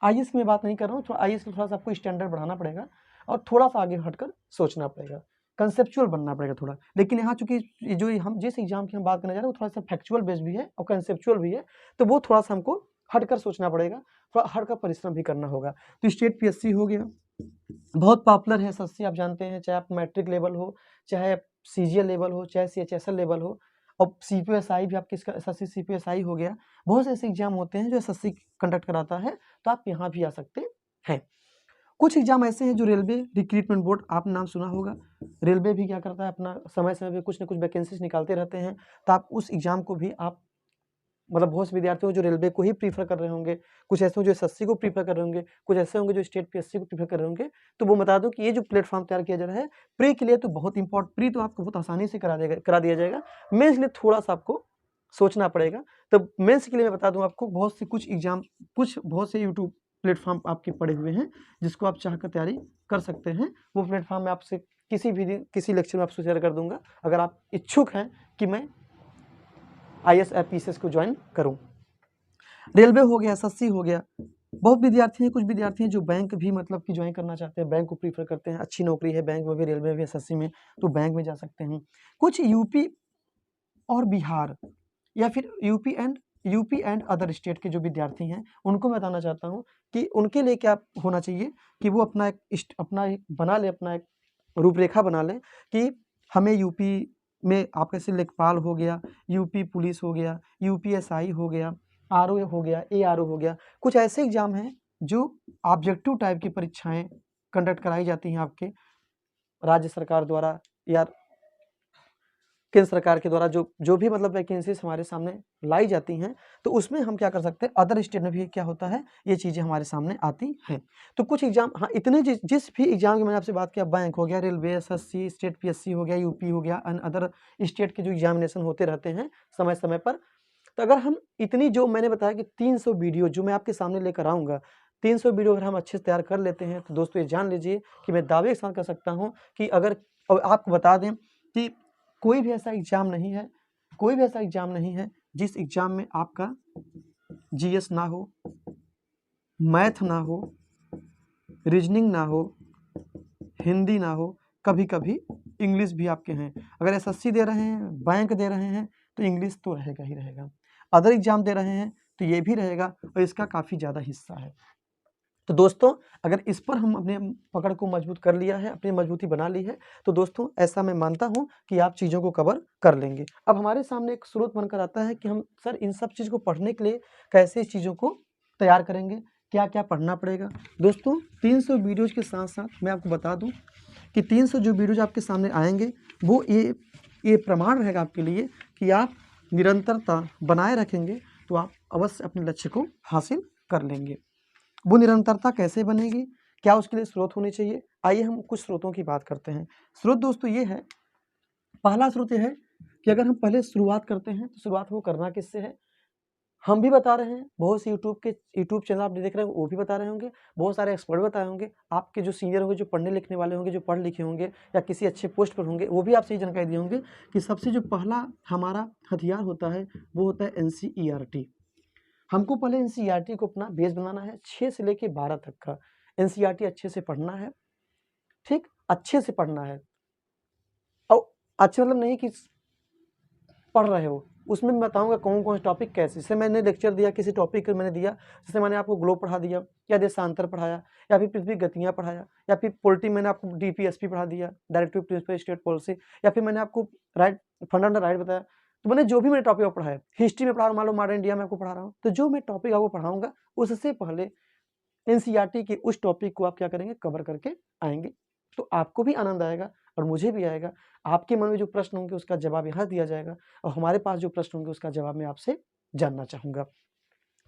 S1: आईएएस की मैं बात नहीं कर रहा हूँ, थोड़ा आईएएस में थोड़ा सा आपको स्टैंडर्ड बढ़ाना पड़ेगा और थोड़ा सा आगे हटकर सोचना पड़ेगा, कंसेप्चुअल बनना पड़ेगा थोड़ा। लेकिन यहाँ चूंकि जो हम जिस एग्जाम की हम बात करने जा रहे हैं वो थोड़ा सा फैक्चुअल बेस्ड भी है और कंसेप्चुअल भी है, तो वो थोड़ा सा हमको हटकर सोचना पड़ेगा, थोड़ा हटकर परिश्रम भी करना होगा। तो स्टेट पीएससी हो गया, बहुत पॉपुलर है एसएससी, आप जानते हैं, चाहे आप मैट्रिक लेवल हो, चाहे सीजीएल लेवल हो, चाहे सीएचएसएल लेवल हो, और सीपीएसआई भी आपकी एसएससी सीपीएसआई हो गया। बहुत से ऐसे एग्जाम होते हैं जो एसएससी कंडक्ट कराता है, तो आप यहाँ भी आ सकते हैं। कुछ एग्जाम ऐसे हैं जो रेलवे रिक्रूटमेंट बोर्ड, आप नाम सुना होगा, रेलवे भी क्या करता है अपना समय समय पे कुछ ना कुछ वैकेंसीज निकालते रहते हैं, तो आप उस एग्जाम को भी आप मतलब बहुत से विद्यार्थी हो जो रेलवे को ही प्रीफर कर रहे होंगे, कुछ ऐसे हो जो एसएससी को प्रीफर कर रहे होंगे, कुछ ऐसे होंगे जो स्टेट पीएससी को प्रीफर कर रहे होंगे। तो वो बता दो कि ये जो प्लेटफॉर्म तैयार किया जा रहा है प्री के लिए तो बहुत इंपॉर्टेंट, प्री तो आपको बहुत आसानी से करा दिया जाएगा, मेंस के लिए थोड़ा सा आपको सोचना पड़ेगा। तो मेंस के लिए मैं बता दूं आपको बहुत से कुछ एग्जाम, कुछ बहुत से यूट्यूब प्लेटफॉर्म आपके पड़े हुए हैं जिसको आप चाहकर तैयारी कर सकते हैं। वो प्लेटफॉर्म मैं आपसे किसी भी दिन किसी लेक्चर में आपसे शेयर कर दूंगा, अगर आप इच्छुक हैं कि मैं आईएएस पीसीएस को ज्वाइन करूं। रेलवे हो गया, एसएससी हो गया। बहुत विद्यार्थी हैं, कुछ विद्यार्थी हैं जो बैंक भी मतलब कि ज्वाइन करना चाहते हैं, बैंक को प्रीफर करते हैं, अच्छी नौकरी है बैंक में भी, रेलवे में भी, एसएससी में, तो बैंक में जा सकते हैं। कुछ यूपी और बिहार या फिर यूपी एंड अदर स्टेट के जो विद्यार्थी हैं उनको मैं बताना चाहता हूँ कि उनके लिए क्या होना चाहिए कि वो अपना एक बना ले, अपना एक रूपरेखा बना लें कि हमें यूपी में आपका जैसे लेखपाल हो गया, यूपी पुलिस हो गया, यूपीएसआई हो गया, आरओ हो गया, एआरओ हो गया। कुछ ऐसे एग्जाम हैं जो ऑब्जेक्टिव टाइप की परीक्षाएं कंडक्ट कराई जाती हैं आपके राज्य सरकार द्वारा या केंद्र सरकार के द्वारा, जो भी मतलब वैकेंसीज हमारे सामने लाई जाती हैं, तो उसमें हम क्या कर सकते हैं, अदर स्टेट में भी क्या होता है ये चीज़ें हमारे सामने आती हैं। तो कुछ एग्जाम, हाँ इतने जिस भी एग्जाम की मैंने आपसे बात किया, बैंक हो गया, रेलवे, एसएससी, स्टेट पीएससी हो गया, यूपी हो गया, एंड अदर स्टेट के जो एग्जामिनेशन होते रहते हैं समय समय पर, तो अगर हम इतनी जो मैंने बताया कि 300 वीडियो जो मैं आपके सामने लेकर आऊँगा, 300 वीडियो अगर हम अच्छे से तैयार कर लेते हैं तो दोस्तों ये जान लीजिए कि मैं दावे के साथ कर सकता हूँ कि अगर, और आपको बता दें कि कोई भी ऐसा एग्जाम नहीं है, कोई भी ऐसा एग्जाम नहीं है जिस एग्जाम में आपका जीएस ना हो, मैथ ना हो, रीजनिंग ना हो, हिंदी ना हो, कभी कभी इंग्लिश भी आपके हैं। अगर एसएससी दे रहे हैं, बैंक दे रहे हैं, तो इंग्लिश तो रहेगा ही रहेगा। अदर एग्जाम दे रहे हैं तो ये भी रहेगा और इसका काफ़ी ज़्यादा हिस्सा है। तो दोस्तों अगर इस पर हम अपने पकड़ को मजबूत कर लिया है, अपनी मजबूती बना ली है, तो दोस्तों ऐसा मैं मानता हूं कि आप चीज़ों को कवर कर लेंगे। अब हमारे सामने एक स्रोत बनकर आता है कि हम सर इन सब चीज़ को पढ़ने के लिए कैसे इस चीज़ों को तैयार करेंगे, क्या क्या पढ़ना पड़ेगा। दोस्तों 300 वीडियोज़ के साथ साथ मैं आपको बता दूँ कि 300 जो वीडियोज़ आपके सामने आएंगे वो ये प्रमाण रहेगा आपके लिए कि आप निरंतरता बनाए रखेंगे तो आप अवश्य अपने लक्ष्य को हासिल कर लेंगे। वो निरंतरता कैसे बनेगी, क्या उसके लिए स्रोत होने चाहिए, आइए हम कुछ स्रोतों की बात करते हैं। स्रोत दोस्तों ये है, पहला स्रोत ये है कि अगर हम पहले शुरुआत करते हैं तो शुरुआत वो करना किससे है, हम भी बता रहे हैं, बहुत से यूट्यूब चैनल आप देख रहे हैं वो भी बता रहे होंगे, बहुत सारे एक्सपर्ट बताए होंगे, आपके जो सीनियर होंगे, जो पढ़ने लिखने वाले होंगे, जो पढ़ लिखे होंगे या किसी अच्छे पोस्ट पर होंगे, वो भी आपसे ये जानकारी दिए होंगे कि सबसे जो पहला हमारा हथियार होता है वो होता है NCERT। हमको पहले एनसीईआरटी को अपना बेस बनाना है, 6 से लेके 12 तक का एनसीईआरटी अच्छे से पढ़ना है, ठीक, अच्छे से पढ़ना है। और अच्छे मतलब नहीं कि पढ़ रहे हो, उसमें मैं बताऊंगा कौन कौन से टॉपिक कैसे। जैसे मैंने लेक्चर दिया किसी टॉपिक मैंने दिया, जैसे मैंने आपको ग्लोब पढ़ा दिया या देशांतर पढ़ाया या फिर पृथ्वी गतियाँ पढ़ाया या फिर पोलिटी मैंने आपको DPSP पढ़ा दिया, डायरेक्टिव प्रिंसिपल स्टेट पॉलिसी, या फिर मैंने आपको राइट फंडामेंटल राइट बताया। तो मैंने जो भी मैंने टॉपिक आपको पढ़ाया, हिस्ट्री में पढ़ा रहा हूँ, मान लो मॉडर्न इंडिया में आपको पढ़ा रहा हूँ, तो जो मैं टॉपिक आपको पढ़ाऊंगा उससे पहले NCERT के उस टॉपिक को आप क्या करेंगे, कवर करके आएंगे। तो आपको भी आनंद आएगा और मुझे भी आएगा। आपके मन में जो प्रश्न होंगे उसका जवाब यहाँ दिया जाएगा और हमारे पास जो प्रश्न होंगे उसका जवाब मैं आपसे जानना चाहूँगा।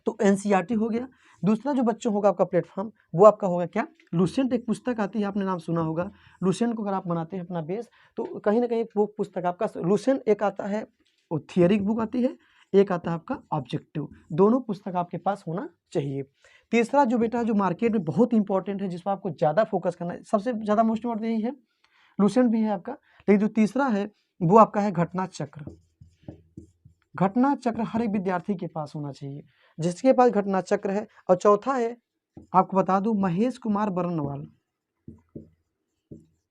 S1: तो NCERT हो गया। दूसरा जो बच्चों होगा आपका प्लेटफॉर्म, वो आपका होगा क्या, लुसेंट एक पुस्तक आती है, आपने नाम सुना होगा। लुसेंट को अगर आप बनाते हैं अपना बेस, तो कहीं ना कहीं वो पुस्तक आपका लुसेंट एक आता है, वो थियरी बुक आती है, एक आता है आपका ऑब्जेक्टिव। दोनों पुस्तक आपके पास होना चाहिए। तीसरा जो बेटा जो मार्केट में बहुत इंपॉर्टेंट है, जिस पर आपको ज़्यादा फोकस करना है, सबसे ज़्यादा मोस्ट इम्पोर्टेंट यही है, लुसेंट भी है आपका, लेकिन जो तीसरा है वो आपका है घटना चक्र। घटना चक्र हर एक विद्यार्थी के पास होना चाहिए, जिसके पास घटना चक्र है। और चौथा है, आपको बता दूं, महेश कुमार बर्नवाल।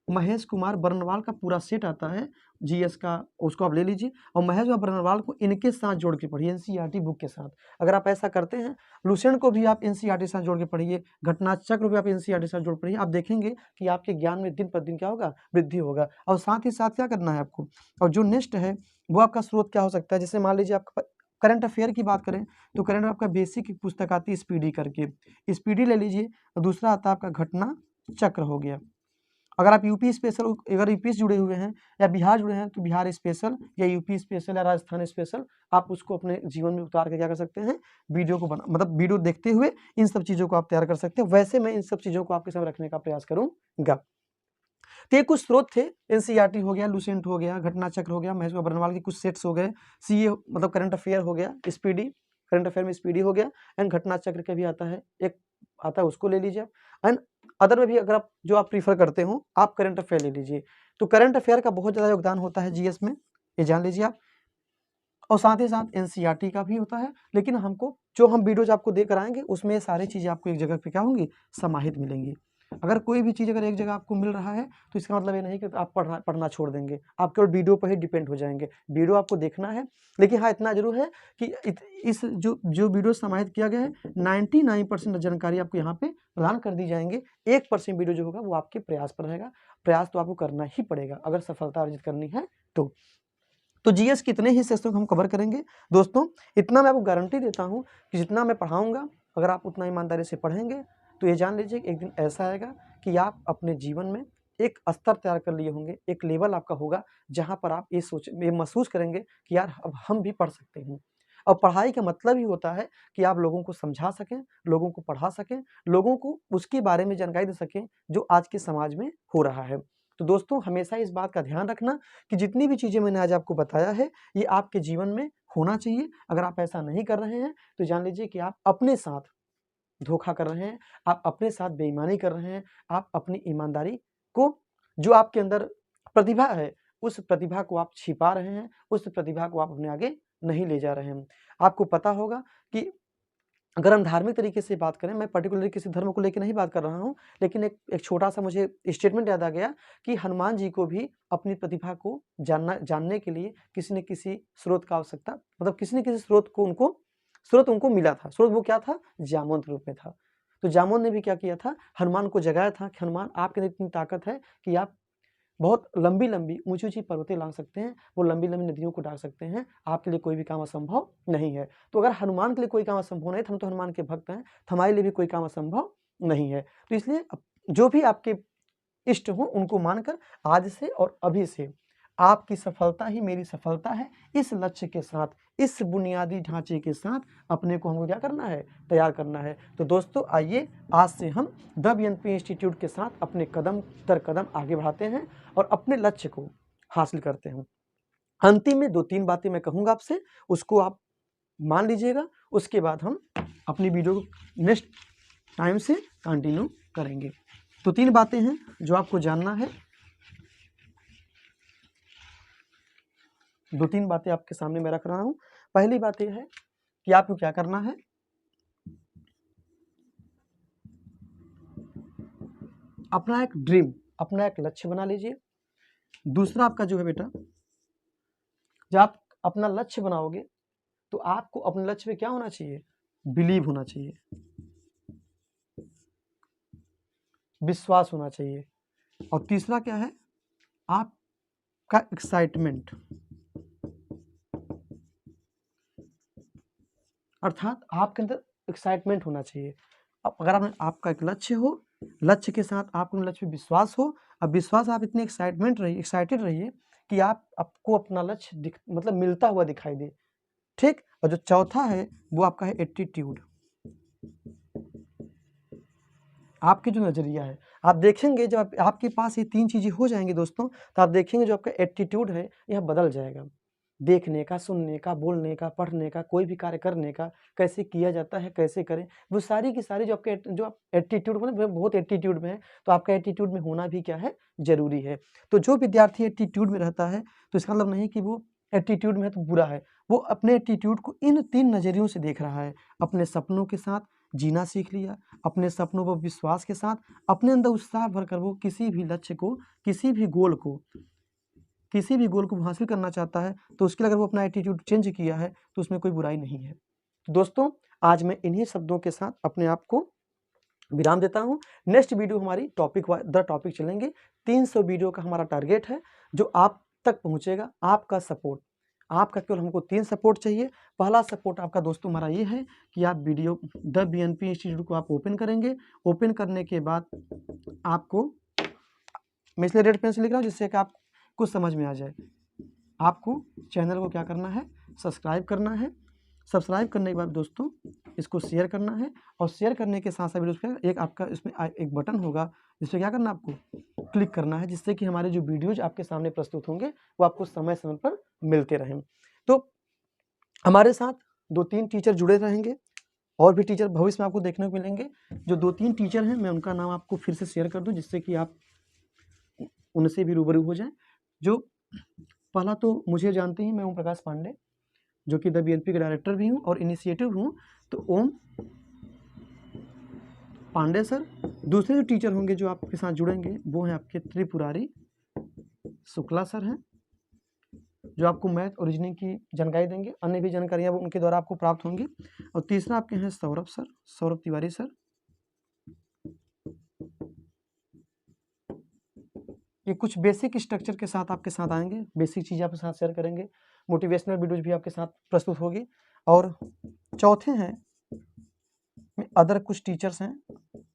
S1: महेश कुमार बर्नवाल का पूरा सेट आता है GS का, उसको आप ले लीजिए। और महेश कुमार बर्नवाल को इनके साथ जोड़ के पढ़िए, NCERT बुक के साथ। अगर आप ऐसा करते हैं, लुसेंट को भी आप NCERT के साथ जोड़ के पढ़िए, घटना चक्र भी आप NCERT के साथ जोड़ पढ़िए, आप देखेंगे कि आपके ज्ञान में दिन प्रतिदिन क्या होगा, वृद्धि होगा। और साथ ही साथ क्या करना है आपको, और जो नेक्स्ट है वो आपका स्रोत क्या हो सकता है। जैसे मान लीजिए आपका करंट अफेयर की बात करें, तो करंट आपका बेसिक पुस्तक आती है स्पीडी करके, स्पीडी ले लीजिए। और दूसरा आता है आपका घटना चक्र हो गया। अगर आप यूपी स्पेशल, अगर यूपी से जुड़े हुए हैं या बिहार जुड़े हैं, तो बिहार स्पेशल या यूपी स्पेशल या राजस्थान स्पेशल, आप उसको अपने जीवन में उतार के क्या कर सकते हैं, वीडियो को बना, मतलब वीडियो देखते हुए इन सब चीज़ों को आप तैयार कर सकते हैं। वैसे मैं इन सब चीज़ों को आपके सामने रखने का प्रयास करूँगा। तो ये कुछ स्रोत थे, NCERT हो गया, लुसेंट हो गया, घटना चक्र हो गया, महेश बर्नवाल के कुछ सेट्स हो गए, CA मतलब करंट अफेयर हो गया, स्पीडी, करंट अफेयर में स्पीडी हो गया, एंड घटना चक्र का भी आता है, एक आता है उसको ले लीजिए आप। एंड अदर में भी अगर आप जो आप प्रीफर करते हो, आप करंट अफेयर ले लीजिए। तो करंट अफेयर का बहुत ज़्यादा योगदान होता है GS में, ये जान लीजिए आप। और साथ ही साथ NCERT का भी होता है, लेकिन हमको जो हम वीडियोज आपको दे कर आएंगे उसमें सारी चीज़ें आपको एक जगह पे क्या होंगी, समाहित मिलेंगी। अगर कोई भी चीज़ अगर एक जगह आपको मिल रहा है, तो इसका मतलब ये नहीं कि आप पढ़ना छोड़ देंगे, आप केवल वीडियो पर ही डिपेंड हो जाएंगे। वीडियो आपको देखना है, लेकिन हाँ इतना जरूर है कि इस जो वीडियो समाहित किया गया है, 99% जानकारी आपको यहाँ पे प्रदान कर दी जाएंगे। 1% वीडियो जो होगा वो आपके प्रयास पर रहेगा। प्रयास तो आपको करना ही पड़ेगा अगर सफलता अर्जित करनी है तो GS कितने ही सेशनों को हम कवर करेंगे दोस्तों, इतना मैं आपको गारंटी देता हूं कि जितना मैं पढ़ाऊंगा, अगर आप उतना ईमानदारी से पढ़ेंगे, तो ये जान लीजिए एक दिन ऐसा आएगा कि आप अपने जीवन में एक स्तर तैयार कर लिए होंगे, एक लेवल आपका होगा जहां पर आप ये महसूस करेंगे कि यार अब हम भी पढ़ सकते हैं। और पढ़ाई का मतलब ही होता है कि आप लोगों को समझा सकें, लोगों को पढ़ा सकें, लोगों को उसके बारे में जानकारी दे सकें जो आज के समाज में हो रहा है। तो दोस्तों हमेशा इस बात का ध्यान रखना कि जितनी भी चीज़ें मैंने आज आपको बताया है, ये आपके जीवन में होना चाहिए। अगर आप ऐसा नहीं कर रहे हैं, तो जान लीजिए कि आप अपने साथ धोखा कर रहे हैं, आप अपने साथ बेईमानी कर रहे हैं, आप अपनी ईमानदारी को, जो आपके अंदर प्रतिभा है, उस प्रतिभा को आप छिपा रहे हैं, उस प्रतिभा को आप अपने आगे नहीं ले जा रहे हैं। आपको पता होगा कि अगर हम धार्मिक तरीके से बात करें, मैं पर्टिकुलरली किसी धर्म को लेकर नहीं बात कर रहा हूँ, लेकिन एक छोटा-सा मुझे स्टेटमेंट याद आ गया कि हनुमान जी को भी अपनी प्रतिभा को जानने के लिए किसी न किसी स्रोत का आवश्यकता, मतलब किसी न किसी स्रोत उनको मिला था। स्रोत वो क्या था? जामवंत रूप में था। तो जामवंत ने भी क्या किया था? हनुमान को जगाया था कि हनुमान आपके अंदर इतनी ताकत है कि आप बहुत लंबी-लंबी, ऊँची-ऊँची पर्वतें लांघ सकते हैं, वो लंबी-लंबी नदियों को दाट सकते हैं, आपके लिए कोई भी काम असंभव नहीं है। तो अगर हनुमान के लिए कोई काम असंभव नहीं है, तो हम तो हनुमान के भक्त हैं, तो हमारे लिए भी कोई काम असंभव नहीं है। तो इसलिए जो भी आपके इष्ट हों, उनको मानकर आज से और अभी से आपकी सफलता ही मेरी सफलता है, इस लक्ष्य के साथ, इस बुनियादी ढांचे के साथ अपने को हमको क्या करना है? तैयार करना है। तो दोस्तों आइए आज से हम द BNP इंस्टीट्यूट के साथ अपने कदम दर कदम आगे बढ़ाते हैं और अपने लक्ष्य को हासिल करते हैं। अंतिम में 2-3 बातें मैं कहूँगा आपसे, उसको आप मान लीजिएगा, उसके बाद हम अपनी वीडियो को नेक्स्ट टाइम से कंटिन्यू करेंगे। तो 3 बातें हैं जो आपको जानना है। 2-3 बातें आपके सामने मैं रख रहा हूँ। पहली बात यह है कि आपको क्या करना है, अपना एक ड्रीम, अपना एक लक्ष्य बना लीजिए। दूसरा आपका जो है बेटा, जब अपना लक्ष्य बनाओगे तो आपको अपने लक्ष्य पे क्या होना चाहिए, बिलीव होना चाहिए, विश्वास होना चाहिए। और तीसरा क्या है, आपका एक्साइटमेंट, अर्थात आपके अंदर एक्साइटमेंट होना चाहिए। अब अगर आपका एक लक्ष्य हो, लक्ष्य के साथ आपको लक्ष्य पे विश्वास हो, अब विश्वास आप इतने एक्साइटेड रहिए कि आपको अपना लक्ष्य मतलब मिलता हुआ दिखाई दे, ठीक। और जो चौथा है वो आपका है एटीट्यूड, आपके जो नजरिया है। आप देखेंगे जब आपके पास ये 3 चीजें हो जाएंगी दोस्तों, तो आप देखेंगे जो आपका एटीट्यूड है यह बदल जाएगा। देखने का, सुनने का, बोलने का, पढ़ने का, कोई भी कार्य करने का, कैसे किया जाता है, कैसे करें, वो सारी की सारी जो आपके जो आप एटीट्यूड में बहुत एटीट्यूड में है, तो आपका एटीट्यूड में होना भी क्या है, जरूरी है। तो जो विद्यार्थी एटीट्यूड में रहता है तो इसका मतलब नहीं कि वो एटीट्यूड में है तो बुरा है, वो अपने एटीट्यूड को इन 3 नजरियों से देख रहा है। अपने सपनों के साथ जीना सीख लिया, अपने सपनों पर विश्वास के साथ, अपने अंदर उत्साह भरकर वो किसी भी लक्ष्य को, किसी भी गोल को हासिल करना चाहता है, तो उसके लिए अगर वो अपना एटीट्यूड चेंज किया है तो उसमें कोई बुराई नहीं है। तो दोस्तों आज मैं इन्हीं शब्दों के साथ अपने आप को विराम देता हूं। नेक्स्ट वीडियो हमारी टॉपिक चलेंगे। 300 वीडियो का हमारा टारगेट है जो आप तक पहुंचेगा। आपका सपोर्ट, आपका केवल हमको 3 सपोर्ट चाहिए। पहला सपोर्ट आपका दोस्तों हमारा ये है कि आप वीडियो द BNP इंस्टीट्यूट को आप ओपन करेंगे। ओपन करने के बाद आपको, मैं इसलिए रेड पेन से लिख रहा हूँ जिससे कि आप कुछ समझ में आ जाए। आपको चैनल को क्या करना है, सब्सक्राइब करना है। सब्सक्राइब करने के बाद दोस्तों इसको शेयर करना है, और शेयर करने के साथ साथ वीडियो एक आपका इसमें एक बटन होगा जिस पर क्या करना है, आपको क्लिक करना है, जिससे कि हमारे जो वीडियोज आपके सामने प्रस्तुत होंगे वो आपको समय समय पर मिलते रहें। तो हमारे साथ 2-3 टीचर जुड़े रहेंगे, और भी टीचर भविष्य में आपको देखने को मिलेंगे। जो 2-3 टीचर हैं मैं उनका नाम आपको फिर से शेयर कर दूं, जिससे कि आप उनसे भी रूबरू हो जाएं। जो पहला तो मुझे जानते ही, मैं ओम प्रकाश पांडे, जो कि द BNP का डायरेक्टर भी हूँ और इनिशिएटिव हूँ। तो ओम पांडे सर। दूसरे जो टीचर होंगे जो आपके साथ जुड़ेंगे वो हैं आपके त्रिपुरारी शुक्ला सर हैं, जो आपको मैथ और रीजनिंग की जानकारी देंगे। अन्य भी जानकारियाँ वो उनके द्वारा आपको प्राप्त होंगी। और तीसरा आपके हैं सौरभ सर, सौरभ तिवारी सर। ये कुछ बेसिक स्ट्रक्चर के साथ आपके साथ आएंगे, बेसिक चीज़ आपके साथ शेयर करेंगे, मोटिवेशनल वीडियोज भी आपके साथ प्रस्तुत होगी। और चौथे हैं अदर कुछ टीचर्स हैं,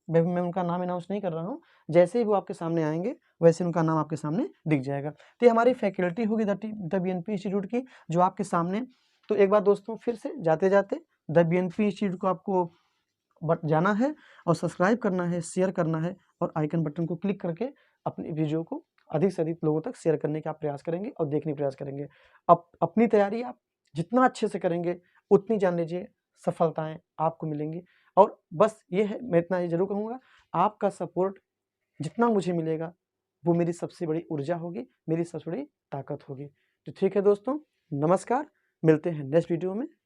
S1: मैं उनका नाम अनाउंस नहीं कर रहा हूँ, जैसे ही वो आपके सामने आएंगे वैसे उनका नाम आपके सामने दिख जाएगा। तो ये हमारी फैकल्टी होगी द BNP इंस्टीट्यूट की, जो आपके सामने। तो एक बार दोस्तों फिर से जाते जाते द BNP इंस्टीट्यूट को आपको जाना है और सब्सक्राइब करना है, शेयर करना है, और आइकन बटन को क्लिक करके अपनी वीडियो को अधिक से अधिक लोगों तक शेयर करने का आप प्रयास करेंगे और देखने का प्रयास करेंगे। अपनी तैयारी आप जितना अच्छे से करेंगे उतनी जान लीजिए सफलताएं आपको मिलेंगी। और बस ये है, मैं इतना ही जरूर कहूँगा, आपका सपोर्ट जितना मुझे मिलेगा वो मेरी सबसे बड़ी ऊर्जा होगी, मेरी सबसे बड़ी ताकत होगी। तो ठीक है दोस्तों, नमस्कार, मिलते हैं नेक्स्ट वीडियो में।